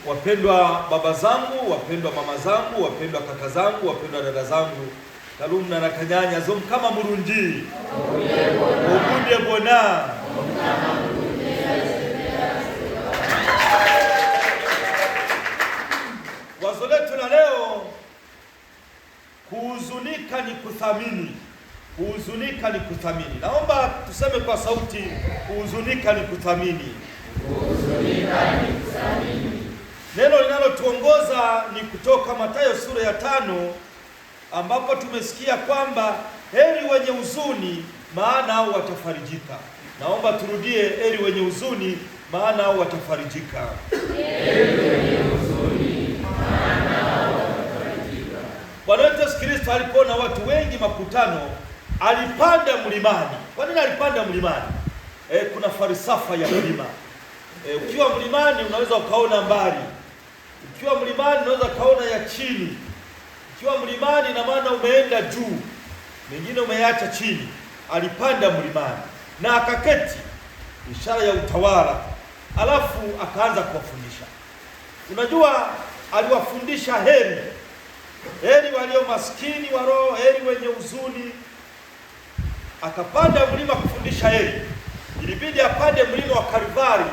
Wapendwa baba zangu, wapendwa mama zangu, wapendwa kaka zangu, wapendwa dada zangu, kalumna na kanyanya zom kama murungi okunde bona. Wazo letu la leo, kuhuzunika ni kuthamini. Kuhuzunika ni kuthamini. Naomba tuseme kwa sauti, kuhuzunika ni kuthamini. Kuhuzunika ni kuthamini. Neno linalotuongoza ni kutoka Mathayo sura ya 5, ambapo tumesikia kwamba heri wenye huzuni, maana hao watafarijika. Naomba turudie, heri wenye huzuni, maana hao watafarijika. Heri wenye huzuni, maana hao watafarijika. Bwana wetu Yesu Kristo alipoona watu wengi makutano, alipanda mlimani. Kwa nini alipanda mlimani? Kuna falsafa ya mlima. Ukiwa mlimani unaweza ukaona mbali. Ukiwa mlimani unaweza ukaona ya chini. Ukiwa mlimani ina maana umeenda juu, mengine umeacha chini. Alipanda mlimani na akaketi, ishara ya utawala. Alafu akaanza kuwafundisha. Unajua, aliwafundisha heri. Heri walio maskini wa roho, heri wenye huzuni. Akapanda mlima kufundisha heri. Ilibidi apande mlima wa Kalvari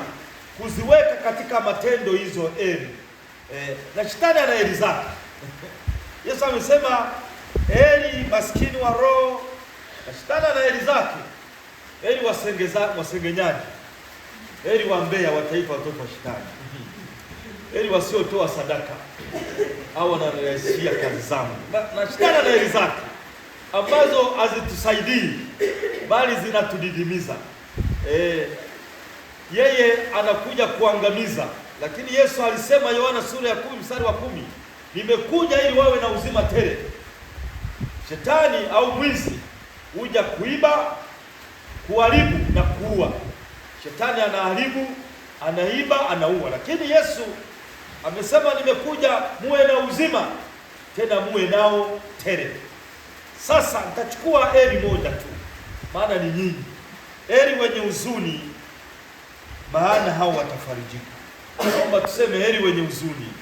kuziweka katika matendo hizo heri. Na shetani ana heri zake. Yesu amesema heri maskini wa roho, na shetani ana heri zake. Heri wasengenyaji, heri wambea, wataitwa watoto wa shetani. Heri wasiotoa sadaka, au wanarahisishia kazi zangu. Na shetani ana heri zake ambazo hazitusaidii bali zinatudidimiza. Yeye anakuja kuangamiza, lakini Yesu alisema, Yohana sura ya 10 mstari wa 10, nimekuja ili wawe na uzima tele. Shetani au mwizi huja kuiba, kuharibu na kuua. Shetani anaharibu, anaiba, anaua, lakini Yesu amesema, nimekuja muwe na uzima tena muwe nao tele. Sasa nitachukua heri moja tu, maana ni nyingi. Heri wenye huzuni, maana hao watafarijika. Naomba tuseme heri wenye huzuni,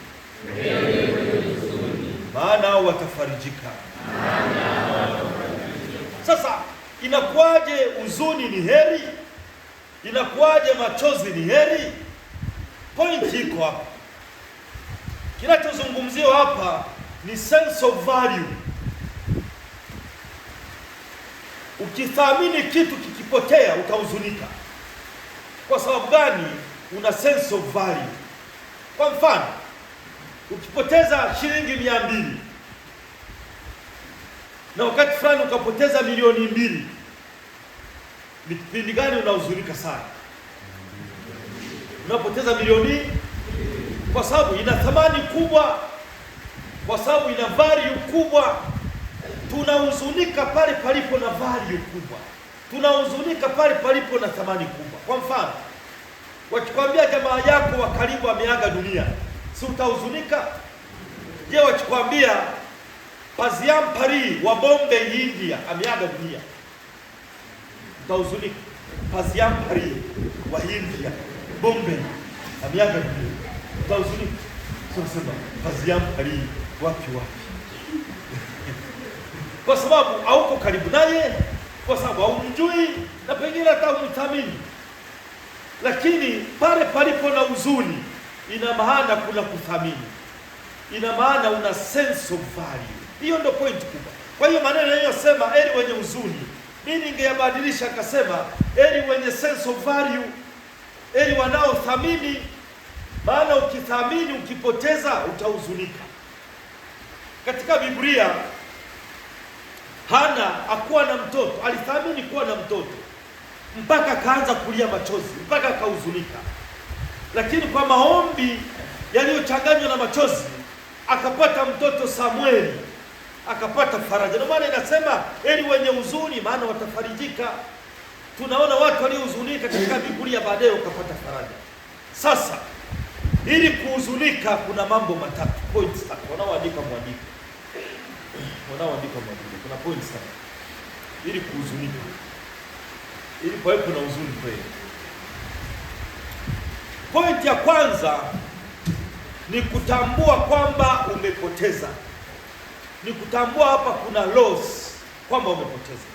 maana hao watafarijika. Sasa inakuwaje huzuni ni heri? Inakuwaje machozi ni heri? Pointi iko hapa. Kinachozungumziwa hapa ni sense of value. Ukithamini kitu kikipotea utahuzunika. Kwa sababu gani? Una sense of value. Kwa mfano, ukipoteza shilingi 200 na wakati fulani ukapoteza milioni 2, ni kipindi gani unahuzunika sana? Unapoteza milioni, kwa sababu ina thamani kubwa, kwa sababu ina value kubwa. Tunahuzunika pale palipo na value kubwa. Tunahuzunika pale palipo na thamani kubwa. Kwa mfano, wakikwambia jamaa yako wa karibu ameaga dunia, si utahuzunika? Je, wakikwambia Paziam Pari wa Bombay India ameaga dunia, utahuzunika? Paziam Pari wa India, Bombay ameaga dunia, utahuzunika? Sasa Paziam Pari wapi? Kwa sababu hauko karibu naye, kwa sababu haumjui na pengine hata humthamini. Lakini pale palipo na huzuni, ina maana kuna kuthamini, ina maana una sense of value. Hiyo ndio point kubwa. Kwa hiyo maneno yanayosema heri wenye huzuni, mimi ningeyabadilisha akasema heri wenye sense of value, heri wanaothamini. Maana ukithamini, ukipoteza utahuzunika. Katika Biblia, Hana hakuwa na mtoto, alithamini kuwa na mtoto mpaka akaanza kulia machozi, mpaka akahuzunika. Lakini kwa maombi yaliyochanganywa na machozi akapata mtoto Samueli, akapata faraja. Ndio maana inasema heri wenye huzuni, maana watafarijika. Tunaona watu waliohuzunika katika Biblia baadaye wakapata faraja. Sasa ili kuhuzunika kuna mambo matatu, points tatu. Wanaoandika mwandike. Kuna points tatu ili kuhuzunika, ili pawepo na huzuni kweli. Point ya kwanza, ni kutambua kwamba umepoteza, ni kutambua hapa kuna loss, kwamba umepoteza.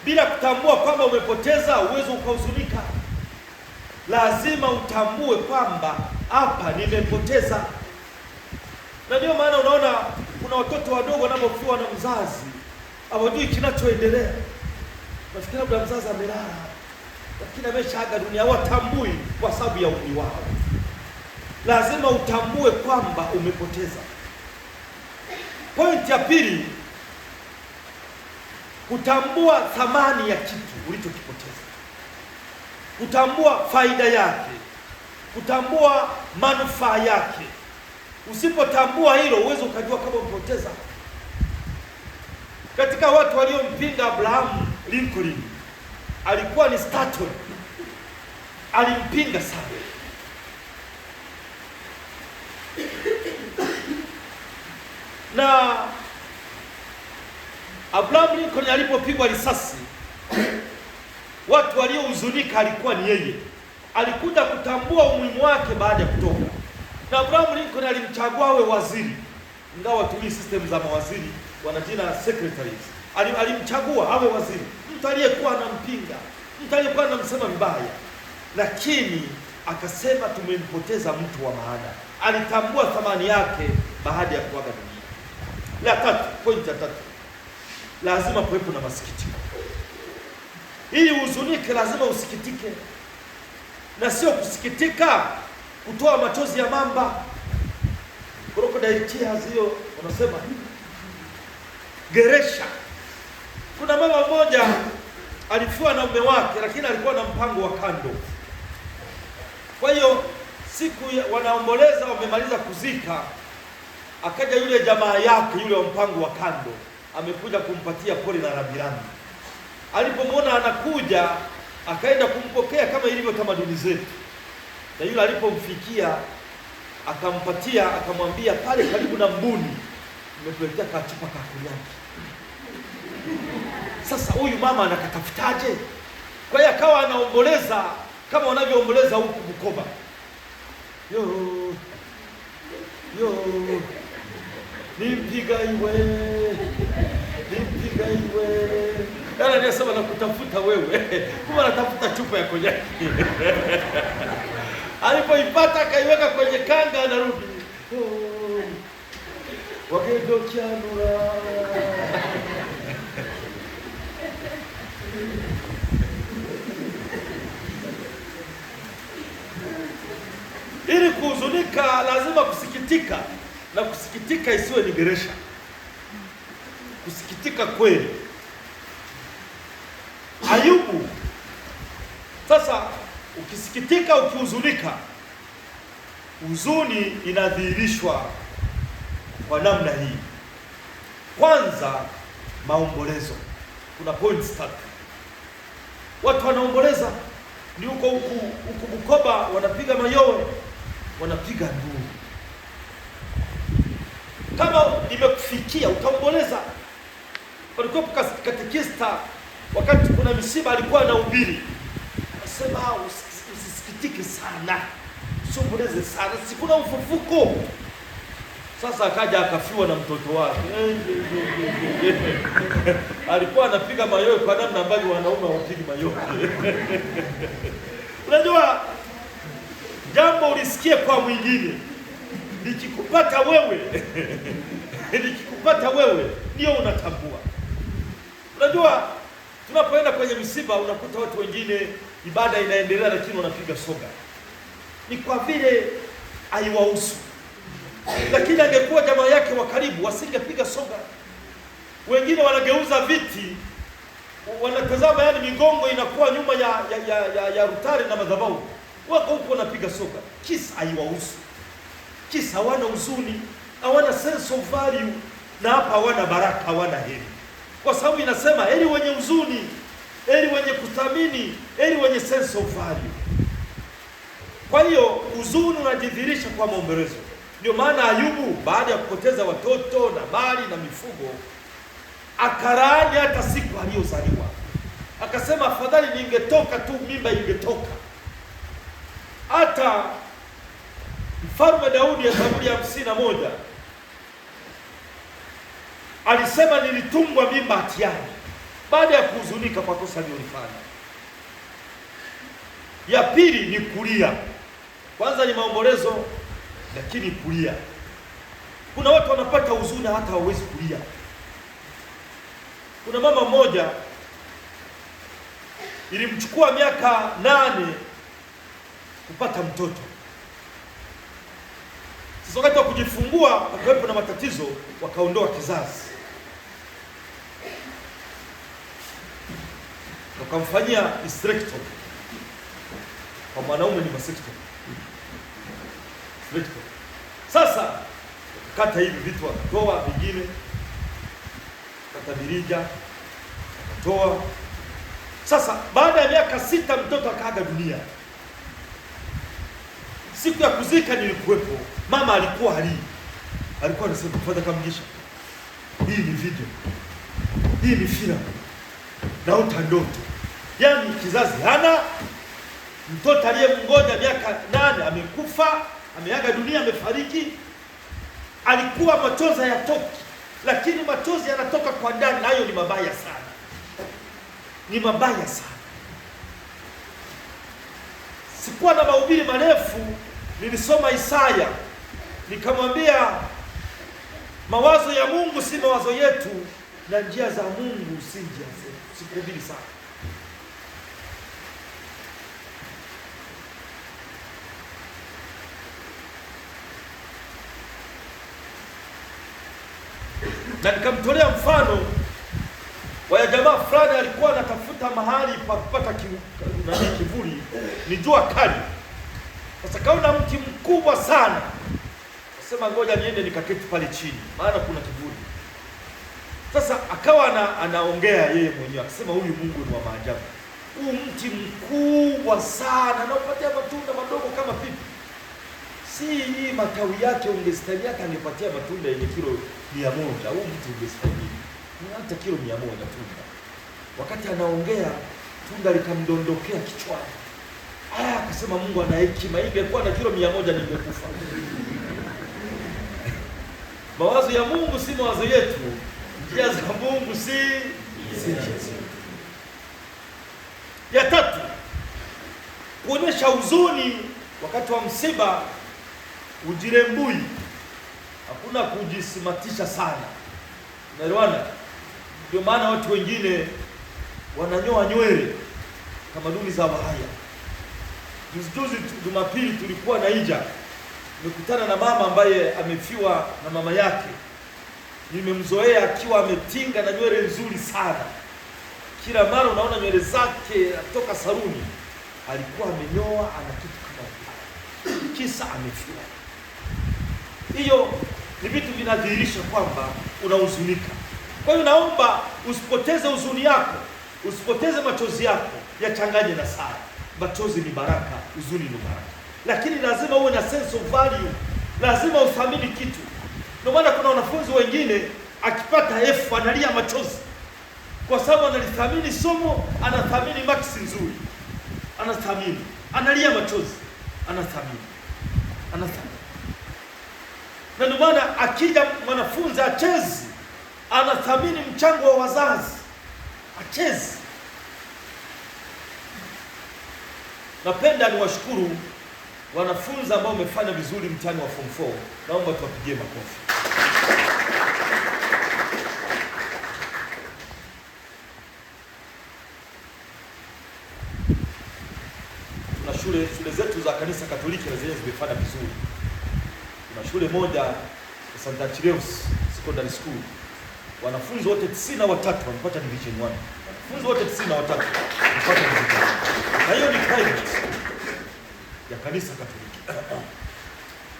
Bila kutambua kwamba umepoteza uwezo ukahuzunika. Lazima utambue kwamba hapa nimepoteza. Na ndio maana unaona kuna watoto wadogo wanapofiwa na mzazi hawajui kinachoendelea. Nafikiri labda mzazi amelala, lakini ameshaaga dunia, hawatambui kwa sababu ya umri wao. Lazima utambue kwamba umepoteza. Point ya pili, kutambua thamani ya kitu ulichokipoteza, kutambua faida yake, kutambua manufaa yake. Usipotambua hilo uwezo ukajua kama umepoteza. Katika watu waliompinga Abraham Lincoln, alikuwa ni Stanton, alimpinga sana. Na Abraham Lincoln alipopigwa risasi, watu waliohuzunika alikuwa ni yeye. Alikuja kutambua umuhimu wake baada ya kutoka. Na Abraham Lincoln alimchagua awe waziri, ingawa tumii system za mawaziri, wana jina secretaries. Alimchagua awe waziri, mtu aliyekuwa anampinga, mtu aliyekuwa anamsema vibaya, lakini akasema tumempoteza mtu wa maana. Alitambua thamani yake baada ya kuaga dunia. La tatu, point ya tatu, lazima kuwepo na masikitiko. Ili uhuzunike lazima usikitike, na sio kusikitika kutoa machozi ya mamba, crocodile tears, hiyo wanasema geresha. Kuna mama mmoja alifiwa na mume wake, lakini alikuwa na mpango wa kando. Kwa hiyo siku wanaomboleza, wamemaliza kuzika, akaja yule jamaa yake yule wa mpango wa kando, amekuja kumpatia pole na rambirambi. Alipomwona anakuja, akaenda kumpokea kama ilivyo tamaduni zetu. Na yule alipomfikia akampatia, akamwambia pale karibu na mbuni nimekuletea kachupa ka kunyaki. Sasa huyu mama anakatafutaje? Kwa hiyo akawa anaomboleza kama wanavyoomboleza huku Bukoba. Yo nimpiga iwe, nimpiga iwe. Kana anasema nakutafuta wewe. Kuma natafuta chupa ya konyaki. Alipoipata akaiweka kwenye kanga, anarudi. Wagendo chanura. Ili kuhuzunika lazima kusikitika, na kusikitika isiwe ni geresha. Kusikitika kweli. Ayubu, sasa ukisikitika, ukihuzunika, huzuni inadhihirishwa kwa namna hii. Kwanza, maombolezo. Kuna points tatu. Watu wanaomboleza ni huku Bukoba, wanapiga mayowe, wanapiga nduru. Kama imekufikia utaomboleza. Walikuwa katekista, wakati kuna misiba alikuwa anahubiri, anasema usisikitike sana, usiomboleze sana, sikuna ufufuko. Sasa akaja akafiwa na mtoto wake. Alikuwa anapiga mayowe kwa namna ambayo wanaume hawapigi mayowe. Unajua, jambo ulisikie kwa mwingine likikupata wewe likikupata wewe ndio unatambua. Unajua, tunapoenda kwenye misiba unakuta watu wengine ibada inaendelea lakini wanapiga soga. Ni kwa vile haiwahusu. Lakini angekuwa jamaa yake wa karibu wasingepiga soga. Wengine wanageuza viti, wanatazama, yani migongo inakuwa nyuma ya rutari na madhabahu. Wako huko wanapiga soga. Kisa haiwahusu. Kisa hawana huzuni, hawana sense of value, na hapa hawana baraka, hawana heri. Kwa sababu inasema heri wenye huzuni, heri wenye kuthamini, heri wenye sense of value. Kwa hiyo huzuni unajidhihirisha kwa maombolezo. Ndio maana Ayubu baada ya kupoteza watoto na mali na mifugo, akaraani hata siku aliyozaliwa. Akasema afadhali ningetoka tu, mimba ingetoka. Hata Mfalme Daudi ya Zaburi ya 51 alisema, nilitungwa mimba hatiani, baada ya kuhuzunika kwa kosa nililofanya. Ya pili ni kulia. Kwanza ni maombolezo, lakini kulia. Kuna watu wanapata huzuni hata hawawezi kulia. Kuna mama mmoja ilimchukua miaka 8 kupata mtoto. Sasa wakati wa kujifungua akawepo na matatizo, wakaondoa kizazi, wakamfanyia hysterectomy. Kwa mwanaume ni mastectomy. Sasa kata hivi vitu wakatoa, vingine kata mirija wakatoa. Sasa baada ya miaka 6 mtoto akaaga dunia. Siku ya kuzika nilikuwepo. Mama alikuwa alikuwa anasema, Father Kamugisha, hii ni video, hii ni filamu, naota ndoto. Yaani kizazi hana, mtoto aliyemngoja miaka 8 amekufa, ameaga dunia, amefariki. Alikuwa machozi hayatoki, lakini machozi yanatoka kwa ndani. Hayo ni mabaya sana, ni mabaya sana. Sikuwa na mahubiri marefu, nilisoma Isaya, nikamwambia mawazo ya Mungu si mawazo yetu, na njia za Mungu si njia zetu. Sikuhubiri sana. Na nikamtolea mfano wa jamaa fulani alikuwa anatafuta mahali pa kupata kivuli, ni jua kali. Sasa kaona mti mkubwa sana, akasema ngoja niende nikaketi pale chini, maana kuna kivuli. Sasa akawa anaongea yeye mwenyewe, akasema huyu Mungu ni wa maajabu. Huu mti mkubwa sana na upatia matunda madogo kama pipi. Si hii matawi yake ungestahili hata angepatia matunda yenye kilo 100. Huu mti ungestahili hata kilo 100 tunda. Wakati anaongea, tunda likamdondokea kichwani. Akasema Mungu ana hekima, ingekuwa na kilo 100 ningekufa. Mawazo ya Mungu si mawazo yetu, njia za Mungu si njia zetu. Ya tatu, kuonyesha huzuni wakati wa msiba. Ujirembui, hakuna kujisimatisha sana. Unaelewana? Ndio maana watu wengine wananyoa nywele, tamaduni za Wahaya. Juzi Jumapili tulikuwa na Ija, nimekutana na mama ambaye amefiwa na mama yake. Nimemzoea akiwa ametinga na nywele nzuri sana. Kila mara unaona nywele zake atoka saruni. Alikuwa amenyoa, ana kitu kama kisa amefiwa. Hiyo ni vitu vinadhihirisha kwamba unahuzunika. Kwa hiyo naomba usipoteze huzuni yako, usipoteze machozi yako, yachanganye na sala. Machozi ni baraka, huzuni ni baraka. Lakini lazima uwe na sense of value, lazima uthamini kitu. Ndio maana kuna wanafunzi wengine akipata F analia machozi, kwa sababu analithamini somo, anathamini marks nzuri, anathamini, analia machozi, anathamini. Na ndio maana akija mwanafunzi achezi, anathamini mchango wa wazazi, achezi. Napenda niwashukuru wanafunzi ambao wamefanya vizuri mtihani wa form 4. Naomba tuwapigie makofi. Tuna shule zetu za kanisa Katoliki na zenyewe zimefanya vizuri. Kuna shule moja Santa Chireus Secondary School, wanafunzi wote 93 wamepata division 1. Wanafunzi wote 93 wamepata division 1. Na hiyo ni private ya kanisa Katoliki.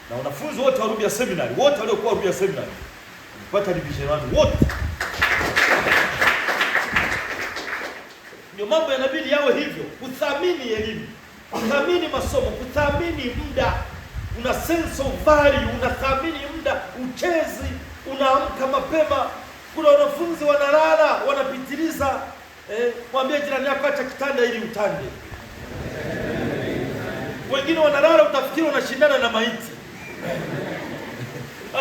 Na wanafunzi wote wa Rubia Seminary, wote waliokuwa Rubia Seminary wamepata division 1 wote. Ndio mambo yanabidi yawe hivyo, kuthamini elimu, kuthamini masomo, kuthamini muda. Una sense of value, unathamini muda, uchezi, unaamka mapema. Kuna wanafunzi wanalala, wanapitiliza. Mwambie jirani yako acha kitanda ili utande. Wengine wanalala utafikiri wanashindana na maiti.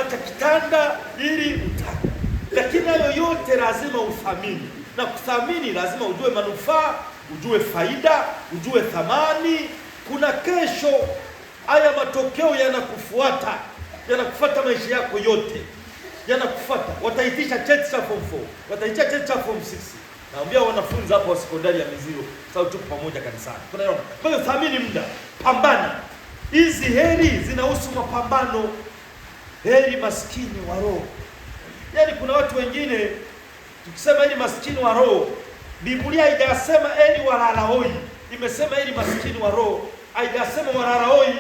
Acha kitanda ili utake. Lakini hayo yote lazima uthamini, na kuthamini lazima ujue manufaa, ujue faida, ujue thamani. Kuna kesho haya matokeo yanakufuata, yanakufuata maisha yako yote, yanakufuata. Wataitisha cheti cha form 4, wataitisha cheti cha form 6. Naambia wanafunzi hapo wa sekondari ya Miziro, sababu tuko pamoja kanisani. Tunaona. Kwa hiyo thamini muda, pambana. Hizi heri zinahusu mapambano. Heri maskini wa roho. Yaani kuna watu wengine tukisema heri maskini wa roho, Biblia haijasema heri walala hoi. Imesema heri maskini wa roho, haijasema walala hoi.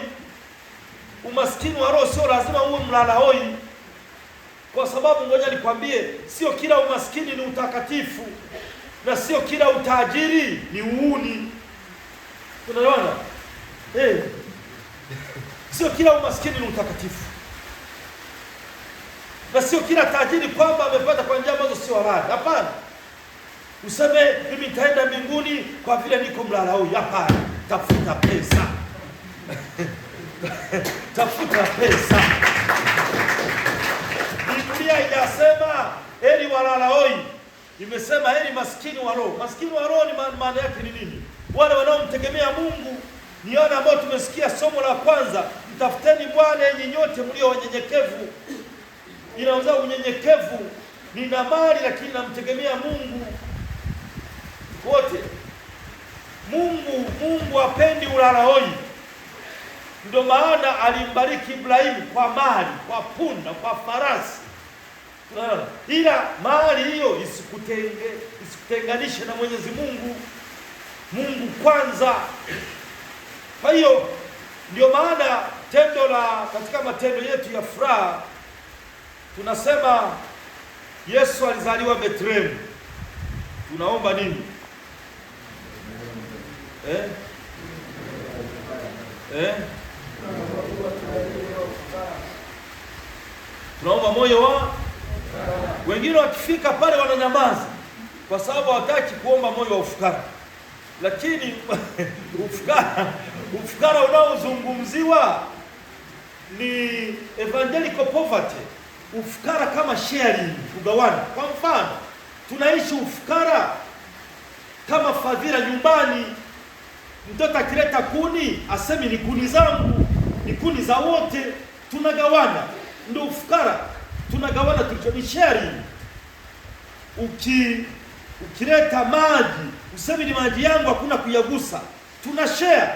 Umaskini wa roho sio lazima uwe mlala hoi. Kwa sababu ngoja nikwambie, sio kila umaskini ni utakatifu, na sio kila utajiri ni uuni. Unaona? Sio kila umaskini ni utakatifu, na sio kila tajiri kwamba amepata kwa njia ambazo sio halali. Hapana. Useme mimi nitaenda mbinguni kwa vile niko mlala hoi. Hapana. Tafuta pesa. Tafuta pesa. Biblia inasema heri walala hoi. Imesema heri maskini wa roho. Maskini wa roho ni maana yake ni nini? Wale wanaomtegemea Mungu. Ni wale ambao tumesikia somo la kwanza, mtafuteni Bwana yenye nyote mlio wanyenyekevu. Inaanza unyenyekevu, nina mali lakini namtegemea Mungu. Wote. Mungu hapendi ulala hoi. Ndio maana alimbariki Ibrahimu kwa mali, kwa punda, kwa farasi. Ila mali hiyo isikutenganishe na Mwenyezi Mungu. Mungu kwanza. Kwa hiyo ndio maana tendo la katika matendo yetu ya furaha tunasema Yesu alizaliwa Bethlehem. Tunaomba nini? Tunaomba moyo wa wengine. Wakifika pale wananyamaza kwa sababu hawataki kuomba moyo wa ufukara. Lakini ufukara unaozungumziwa ni evangelical poverty. Ufukara kama sharing, kugawana. Kwa mfano, tunaishi ufukara kama fadhila nyumbani. Mtoto akileta kuni, asemi ni kuni zangu, ni kuni za wote, tunagawana. Ndio ufukara. Tunagawana, ni sharing. Ukileta maji, usemi ni maji yangu, hakuna kuyagusa. Tuna share.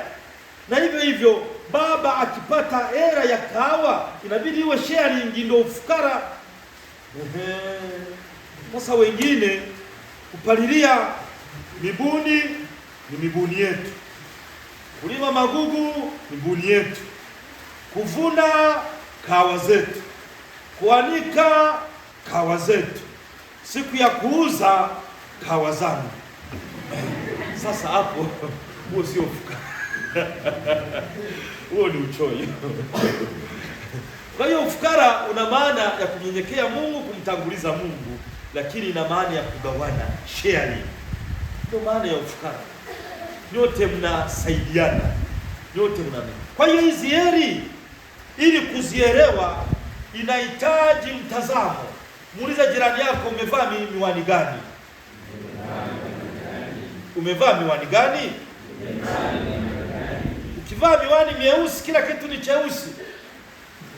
Na hivyo hivyo baba akipata hela ya kahawa inabidi iwe sharing, ndio ufukara. Sasa wengine kupalilia mibuni ni mibuni yetu. Kulima magugu ni mibuni yetu. Kuvuna kahawa zetu. Kuanika kahawa zetu. Siku ya kuuza kahawa zangu. Sasa hapo huo sio ufukara. Huo ni uchoyo. Kwa hiyo ufukara una maana ya kunyenyekea Mungu, kumtanguliza Mungu, lakini ina maana ya kugawana, sharing. Ndio maana ya ufukara. Nyote mnasaidiana. Nyote mnani. Kwa hiyo hizi heri ili kuzielewa inahitaji mtazamo. Muulize jirani yako, umevaa miwani gani? Umevaa miwani gani? Ukivaa miwani mieusi kila kitu ni cheusi.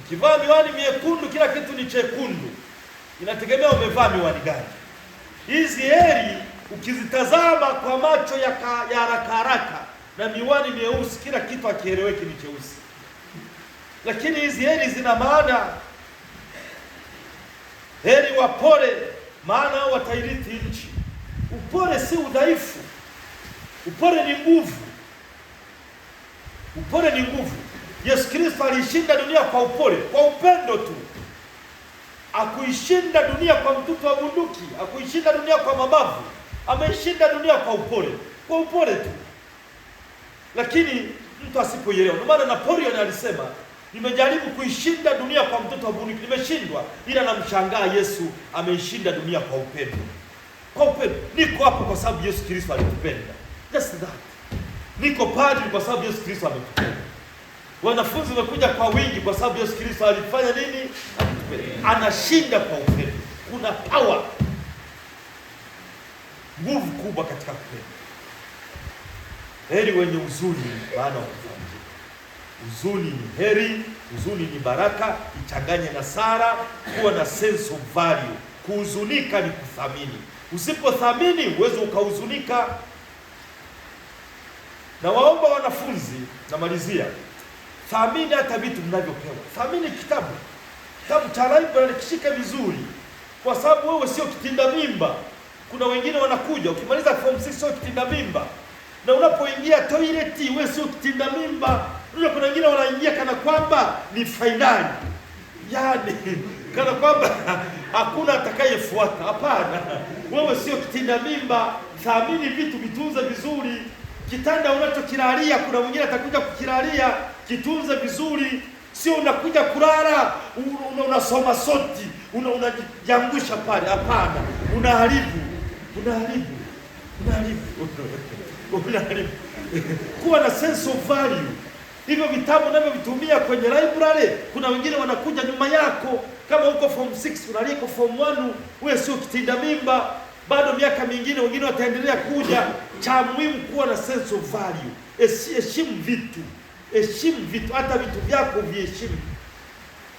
Ukivaa miwani miekundu kila kitu ni chekundu. Inategemea umevaa miwani gani. Hizi heri ukizitazama kwa macho ya haraka haraka na miwani mieusi kila kitu hakieleweki ni cheusi. Lakini hizi heri zina maana. Heri wapole, maana watairithi nchi. Upole si udhaifu. Upole ni nguvu. Upole ni nguvu. Yesu Kristo alishinda dunia kwa upole, kwa upendo tu. Hakuishinda dunia kwa mtutu wa bunduki, hakuishinda dunia kwa mabavu. Ameishinda dunia kwa upole, kwa upole tu. Lakini mtu asipoelewa, ndio maana Napoleon alisema, nimejaribu kuishinda dunia kwa mtutu wa bunduki, nimeshindwa, ila namshangaa Yesu ameishinda dunia kwa upendo. Kwa upendo. Niko hapo kwa sababu Yesu Kristo alitupenda. Just that. Niko padri kwa sababu Yesu Kristo ametupenda. Wanafunzi wamekuja kwa wingi kwa sababu Yesu Kristo alifanya nini? Anashinda kwa upendo. Kuna power, nguvu kubwa katika kupenda. Heri wenye huzuni, maana watafarijika. Huzuni ni heri, huzuni ni baraka, ichanganye na sara, kuwa na sense of value. Kuhuzunika ni kuthamini. Usipothamini uweze ukahuzunika. Na waomba wanafunzi, namalizia, thamini hata vitu mnavyopewa. Thamini kitabu cha library, kishike vizuri, kwa sababu wewe sio kitinda mimba. Kuna wengine wanakuja ukimaliza form 6 sio kitinda mimba, na unapoingia toilet wewe sio kitinda mimba. Unajua kuna wengine wanaingia kana kwamba ni finali, yaani kana kwamba hakuna atakayefuata. Hapana, wewe sio kitinda mimba. Thamini vitu, vitunze vizuri. Kitanda unachokilalia kuna mwingine atakuja kukilalia, kitunze vizuri. Sio unakuja kulala unasoma soti unajangusha pale. Hapana, unaharibu. Kuwa na sense of value. Hivyo vitabu unavyovitumia kwenye library, kuna wengine wanakuja nyuma yako. Kama uko form 6 unaliko form 1, wewe sio kitinda mimba. Bado miaka mingine wengine wataendelea kuja. Cha muhimu kuwa na sense of value. Heshimu vitu. Hata vitu vyako viheshimu.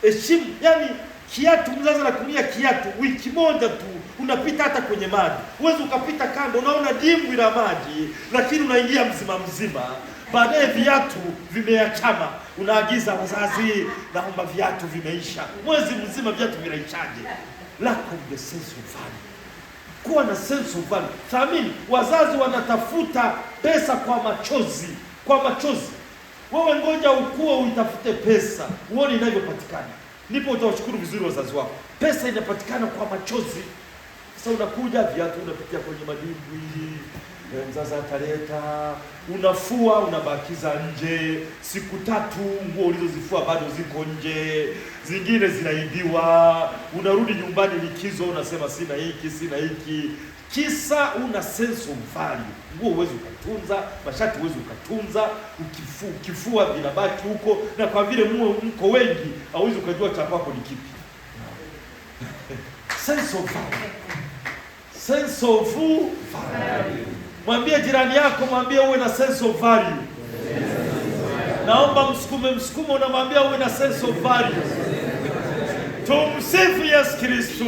Heshimu, yani kiatu, mzazi anakulia kiatu wiki moja tu, unapita hata kwenye maji. Uwezi ukapita kando, unaona dimbwi la maji, lakini unaingia mzima. Baadaye viatu vimeachama, unaagiza wazazi, naomba viatu vimeisha. Mwezi mzima viatu vinaishaje? Lack of the sense of value. Kuwa na sense of value. Thamini. Wazazi wanatafuta pesa kwa machozi. Wewe ngoja ukue uitafute pesa, uone inavyopatikana. Ndipo utawashukuru vizuri wazazi wako. Pesa inapatikana kwa machozi. Sasa unakuja viatu unapitia kwenye madimbwi, mzazi ataleta, unafua, unabakiza nje. Siku 3 nguo ulizozifua bado ziko nje, zingine zinaibiwa. Unarudi nyumbani likizo, unasema sina hiki. Kisa una sense of value. Nguo uwezi ukatunza, mashati uwezi ukatunza, ukifua vinabaki huko, na kwa vile mko wengi hauwezi ukajua cha kwako ni kipi. Sense of value. Sense of value. Mwambie jirani yako, mwambie uwe na sense of value. Naomba msukume, unamwambia uwe na sense of value. Tumsifu Yesu Kristo.